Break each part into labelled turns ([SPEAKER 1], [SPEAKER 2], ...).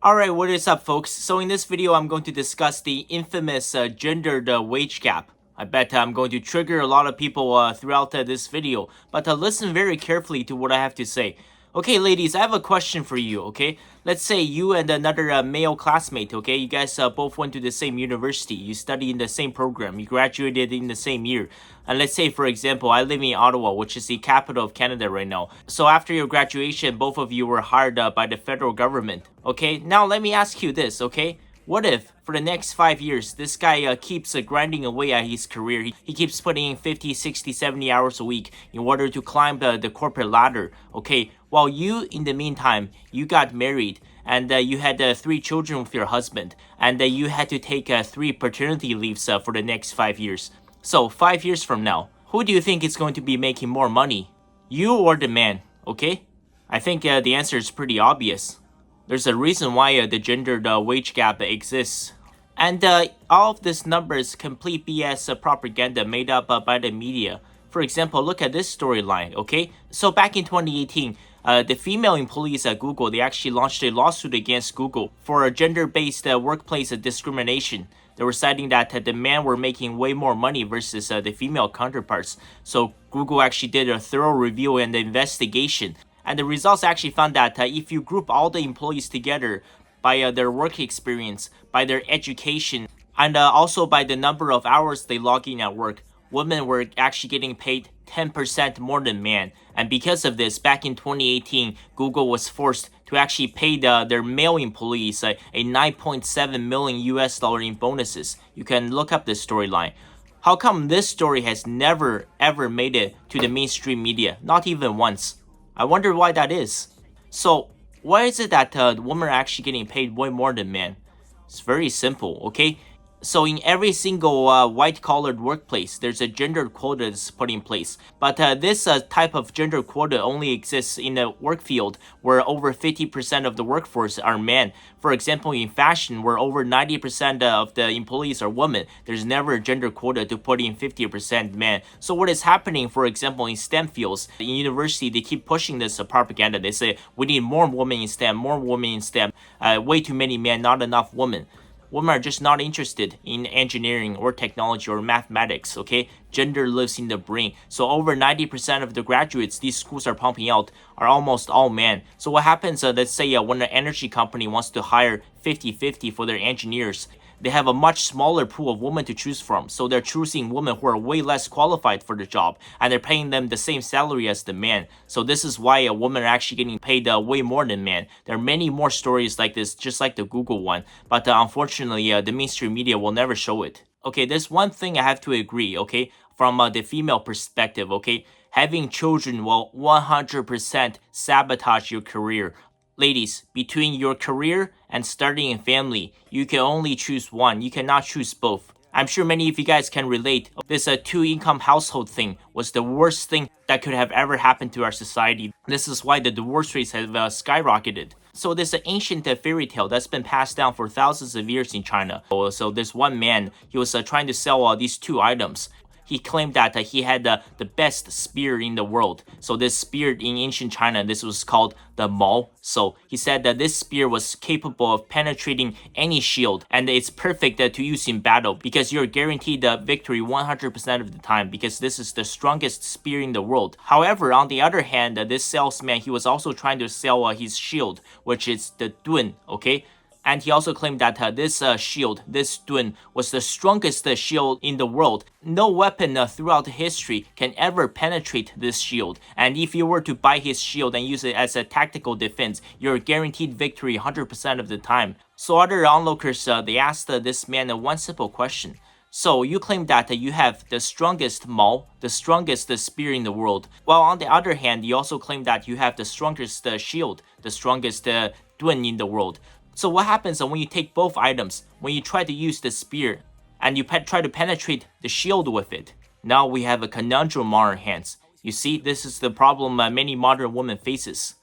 [SPEAKER 1] Alright, what is up folks? So in this video, I'm going to discuss the infamous gendered wage gap. I bet I'm going to trigger a lot of people throughout this video, but listen very carefully to what I have to say. Okay, ladies, I have a question for you, okay? Let's say you and another male classmate, okay? You guys both went to the same university. You studied in the same program. You graduated in the same year. And let's say, for example, I live in Ottawa, which is the capital of Canada right now. So after your graduation, both of you were hired by the federal government, okay? Now let me ask you this, okay? What if, for the next 5 years, this guy keeps grinding away at his career? He keeps putting in 50, 60, 70 hours a week in order to climb the corporate ladder, okay? While you, in the meantime, you got married and you had 3 children with your husband, and you had to take 3 paternity leaves for the next 5 years. So 5 years from now, who do you think is going to be making more money? You or the man, okay? I think the answer is pretty obvious. There's a reason why the gendered wage gap exists. And all of this number is complete BS propaganda made up by the media. For example, look at this storyline, okay? So back in 2018, the female employees at Google, they actually launched a lawsuit against Google for a gender-based workplace discrimination. They were citing that the men were making way more money versus the female counterparts. So Google actually did a thorough review and investigation. And the results actually found that if you group all the employees together by their work experience, by their education, and also by the number of hours they log in at work, women were actually getting paid 10% more than men. And because of this, back in 2018, Google was forced to actually pay their male employees a 9.7 million US dollar in bonuses. You can look up this storyline. How come this story has never ever made it to the mainstream media? Not even once. I wonder why that is. So, why is it that women are actually getting paid way more than men? It's very simple, okay? So in every single white-collared workplace, there's a gender quota that's put in place. But this type of gender quota only exists in the work field where over 50% of the workforce are men. For example, in fashion, where over 90% of the employees are women, there's never a gender quota to put in 50% men. So what is happening, for example, in STEM fields, in university, they keep pushing this propaganda. They say, we need more women in STEM, more women in STEM, way too many men, not enough women. Women are just not interested in engineering or technology or mathematics, okay? Gender lives in the brain. So over 90% of the graduates these schools are pumping out are almost all men. So what happens, let's say when an energy company wants to hire 50-50 for their engineers, they have a much smaller pool of women to choose from. So they're choosing women who are way less qualified for the job, and they're paying them the same salary as the men. So this is why women are actually getting paid way more than men. There are many more stories like this, just like the Google one, but unfortunately, the mainstream media will never show it. Okay, there's one thing I have to agree, okay, from the female perspective, okay? Having children will 100% sabotage your career. Ladies, between your career and starting a family, you can only choose one. You cannot choose both. I'm sure many of you guys can relate. This 2-income household thing was the worst thing that could have ever happened to our society. This is why the divorce rates have skyrocketed. So this ancient fairy tale that's been passed down for thousands of years in China. So this one man, he was trying to sell these 2 items. He claimed that he had the best spear in the world. So this spear in ancient China, this was called the Mao. So he said that this spear was capable of penetrating any shield, and it's perfect to use in battle because you're guaranteed victory 100% of the time because this is the strongest spear in the world. However, on the other hand, this salesman, he was also trying to sell his shield, which is the Dun, okay? And he also claimed that this shield, this Dun, was the strongest shield in the world. No weapon throughout history can ever penetrate this shield. And if you were to buy his shield and use it as a tactical defense, you're guaranteed victory 100% of the time. So other onlookers, they asked this man one simple question. So you claim that you have the strongest Mao, the strongest spear in the world, while on the other hand, you also claim that you have the strongest shield, the strongest Dun in the world. So what happens when you take both items, when you try to use the spear, and you try to penetrate the shield with it? Now we have a conundrum on our hands. You see, this is the problem many modern women faces.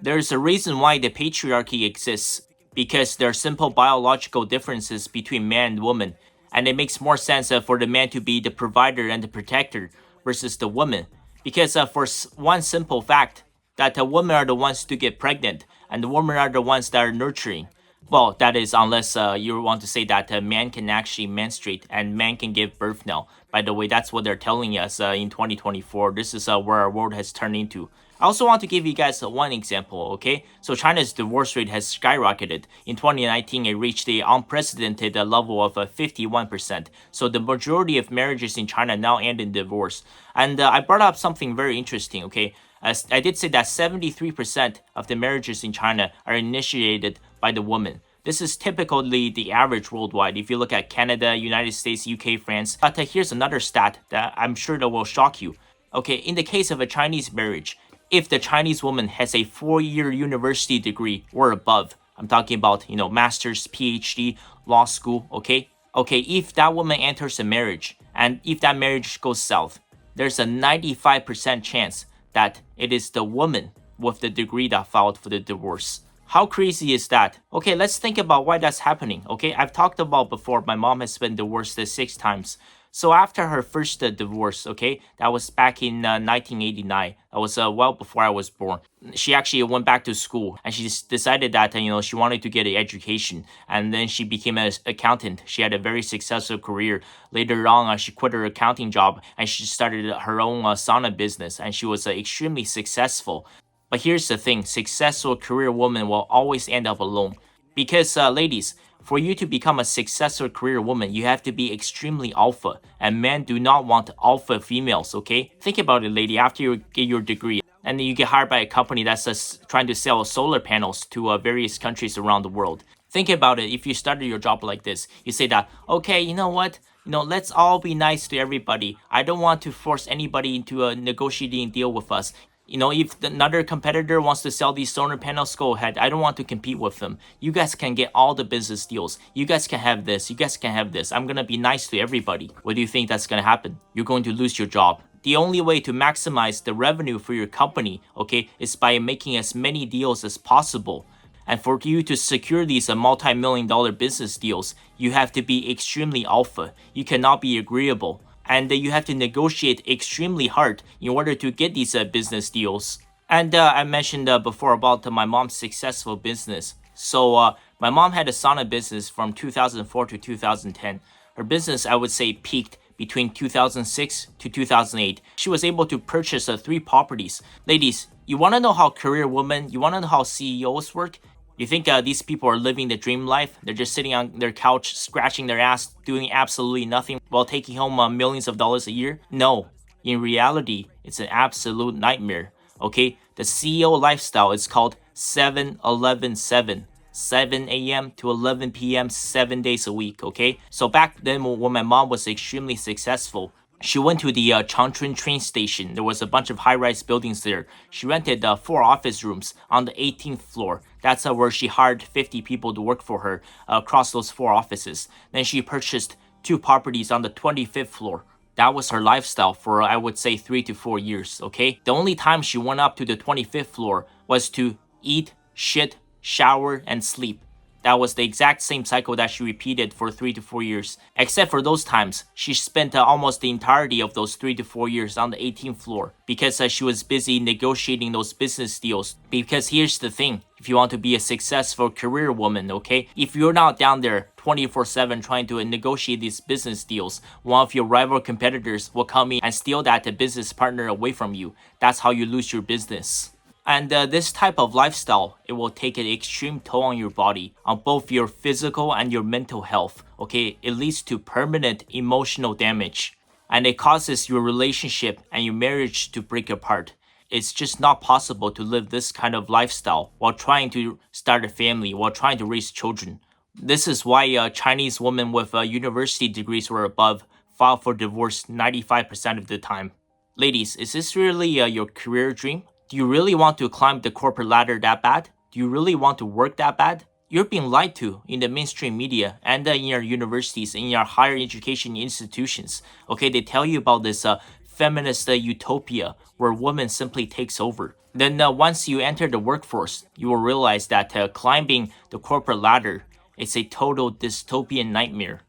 [SPEAKER 1] There's a reason why the patriarchy exists, because there are simple biological differences between man and woman, and it makes more sense for the man to be the provider and the protector versus the woman. Because for one simple fact, that the women are the ones to get pregnant, and the women are the ones that are nurturing. Well, that is unless you want to say that man can actually menstruate and man can give birth now. By the way, that's what they're telling us in 2024. This is where our world has turned into. I also want to give you guys one example, okay? So China's divorce rate has skyrocketed. In 2019, it reached the unprecedented level of 51%. So the majority of marriages in China now end in divorce. And I brought up something very interesting, okay? As I did say that 73% of the marriages in China are initiated by the woman. This is typically the average worldwide if you look at Canada, United States, UK, France. But here's another stat that I'm sure that will shock you. Okay, in the case of a Chinese marriage, if the Chinese woman has a 4-year university degree or above, I'm talking about, master's, PhD, law school, okay? Okay, if that woman enters a marriage and if that marriage goes south, there's a 95% chance that it is the woman with the degree that filed for the divorce. How crazy is that? Okay, let's think about why that's happening. Okay, I've talked about before, my mom has been divorced 6 times. So after her first divorce, okay, that was back in 1989. That was well before I was born. She actually went back to school and she decided that she wanted to get an education, and then she became an accountant. She had a very successful career. Later on, she quit her accounting job and she started her own sauna business, and she was extremely successful. But here's the thing, successful career woman will always end up alone. Because, ladies, for you to become a successful career woman, you have to be extremely alpha. And men do not want alpha females, okay? Think about it, lady, after you get your degree, and then you get hired by a company that's trying to sell solar panels to various countries around the world. Think about it, if you started your job like this, you say that, okay, you know what? Let's all be nice to everybody. I don't want to force anybody into a negotiating deal with us. If another competitor wants to sell these solar panels, go ahead. I don't want to compete with them. You guys can get all the business deals. You guys can have this. You guys can have this. I'm going to be nice to everybody. What do you think that's going to happen? You're going to lose your job. The only way to maximize the revenue for your company, okay, is by making as many deals as possible. And for you to secure these multi-million-dollar business deals, you have to be extremely alpha. You cannot be agreeable. And you have to negotiate extremely hard in order to get these business deals. And I mentioned before about my mom's successful business. So my mom had a sauna business from 2004 to 2010. Her business, I would say, peaked between 2006 to 2008. She was able to purchase 3 properties. Ladies, you want to know how career women, you want to know how CEOs work? You think these people are living the dream life? They're just sitting on their couch, scratching their ass, doing absolutely nothing while taking home millions of dollars a year? No. In reality, it's an absolute nightmare. Okay? The CEO lifestyle is called 7-11-7. 7 a.m. to 11 p.m. 7 days a week, okay? So back then when my mom was extremely successful, she went to the Changchun train station. There was a bunch of high-rise buildings there. She rented 4 office rooms on the 18th floor. That's where she hired 50 people to work for her across those 4 offices. Then she purchased 2 properties on the 25th floor. That was her lifestyle for, I would say, 3 to 4 years, okay? The only time she went up to the 25th floor was to eat, shit, shower, and sleep. That was the exact same cycle that she repeated for 3 to 4 years. Except for those times, she spent almost the entirety of those 3 to 4 years on the 18th floor because she was busy negotiating those business deals. Because here's the thing, if you want to be a successful career woman, okay? If you're not down there 24/7 trying to negotiate these business deals, one of your rival competitors will come in and steal that business partner away from you. That's how you lose your business. And this type of lifestyle, it will take an extreme toll on your body, on both your physical and your mental health, okay? It leads to permanent emotional damage. And it causes your relationship and your marriage to break apart. It's just not possible to live this kind of lifestyle while trying to start a family, while trying to raise children. This is why Chinese women with university degrees or above file for divorce 95% of the time. Ladies, is this really your career dream? Do you really want to climb the corporate ladder that bad? Do you really want to work that bad? You're being lied to in the mainstream media and in your universities, in your higher education institutions. Okay, they tell you about this feminist utopia where woman simply takes over. Then once you enter the workforce, you will realize that climbing the corporate ladder is a total dystopian nightmare.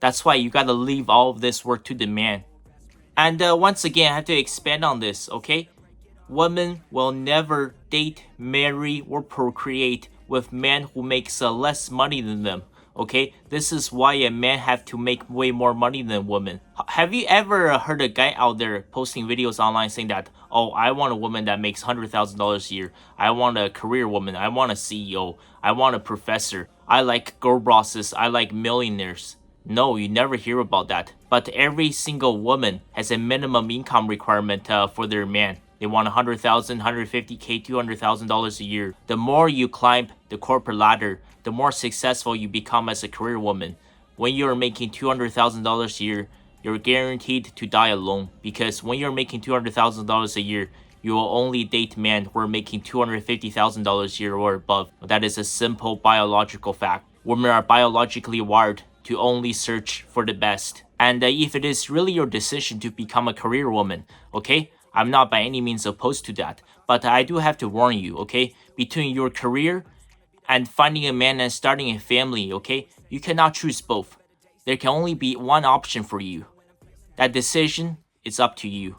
[SPEAKER 1] That's why you gotta leave all of this work to the man. And once again, I have to expand on this, okay? Women will never date, marry, or procreate with men who makes less money than them. Okay, this is why a man have to make way more money than women. Have you ever heard a guy out there posting videos online saying that, oh, I want a woman that makes $100,000 a year. I want a career woman. I want a CEO. I want a professor. I like girl bosses. I like millionaires. No, you never hear about that. But every single woman has a minimum income requirement for their man. They want 100,000, 150K, $200,000 a year. The more you climb the corporate ladder, the more successful you become as a career woman. When you're making $200,000 a year, you're guaranteed to die alone, because when you're making $200,000 a year, you will only date men who are making $250,000 a year or above. That is a simple biological fact. Women are biologically wired to only search for the best. And if it is really your decision to become a career woman, okay, I'm not by any means opposed to that. But I do have to warn you, okay, between your career and finding a man and starting a family, okay, you cannot choose both. There can only be one option for you. That decision is up to you.